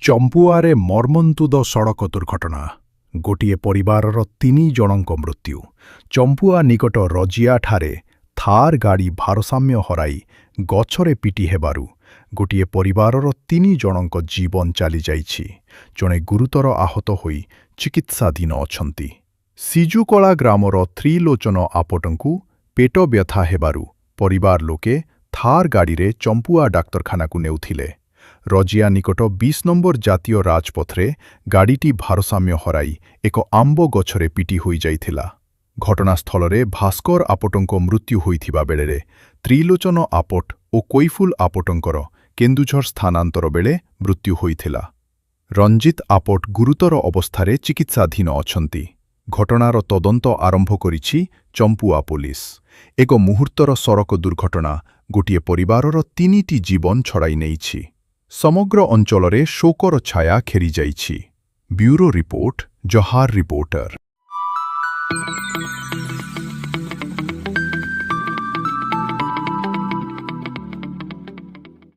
ଚମ୍ପୁଆରେ ମର୍ମନ୍ତୁଦ ସଡ଼କ ଦୁର୍ଘଟଣା। ଗୋଟିଏ ପରିବାରର 3 ଜଣଙ୍କ ମୃତ୍ୟୁ। ଚମ୍ପୁଆ ନିକଟ ରଜିଆଠାରେ ଥାର୍ ଗାଡ଼ି ଭାରସାମ୍ୟ ହରାଇ ଗଛରେ ପିଟି ହେବାରୁ ଗୋଟିଏ ପରିବାରର 3 ଜଣଙ୍କ ଜୀବନ ଚାଲିଯାଇଛି। ଜଣେ ଗୁରୁତର ଆହତ ହୋଇ ଚିକିତ୍ସାଧୀନ ଅଛନ୍ତି। ସିଜୁକଳା ଗ୍ରାମର ତ୍ରିଲୋଚନ ଆପଟଙ୍କୁ ପେଟ ବ୍ୟଥା ହେବାରୁ ପରିବାର ଲୋକେ ଥାର୍ ଗାଡ଼ିରେ ଚମ୍ପୁଆ ଡାକ୍ତରଖାନାକୁ ନେଉଥିଲେ। ରଜିଆ ନିକଟ 20 ନମ୍ବର ଜାତୀୟ ରାଜପଥରେ ଗାଡ଼ିଟି ଭାରସାମ୍ୟ ହରାଇ ଏକ ଆମ୍ବ ଗଛରେ ପିଟି ହୋଇଯାଇଥିଲା। ଘଟଣାସ୍ଥଳରେ ଭାସ୍କର ଆପଟଙ୍କ ମୃତ୍ୟୁ ହୋଇଥିବା ବେଳେ ତ୍ରିଲୋଚନ ଆପଟ ଓ କୈଫୁଲ ଆପଟଙ୍କର କେନ୍ଦୁଝର ସ୍ଥାନାନ୍ତର ବେଳେ ମୃତ୍ୟୁ ହୋଇଥିଲା। ରଞ୍ଜିତ ଆପଟ ଗୁରୁତର ଅବସ୍ଥାରେ ଚିକିତ୍ସାଧୀନ ଅଛନ୍ତି। ଘଟଣାର ତଦନ୍ତ ଆରମ୍ଭ କରିଛି ଚମ୍ପୁଆ ପୋଲିସ। ଏକ ମୁହୂର୍ତ୍ତର ସଡ଼କ ଦୁର୍ଘଟଣା ଗୋଟିଏ ପରିବାରର 3ଟି ଜୀବନ ଛଡ଼ାଇ ନେଇଛି। ସମଗ୍ର ଅଞ୍ଚଳରେ ଶୋକର ଛାୟା ଖେଳିଯାଇଛି। ବ୍ୟୁରୋ ରିପୋର୍ଟ, ଜହାର ରିପୋର୍ଟର।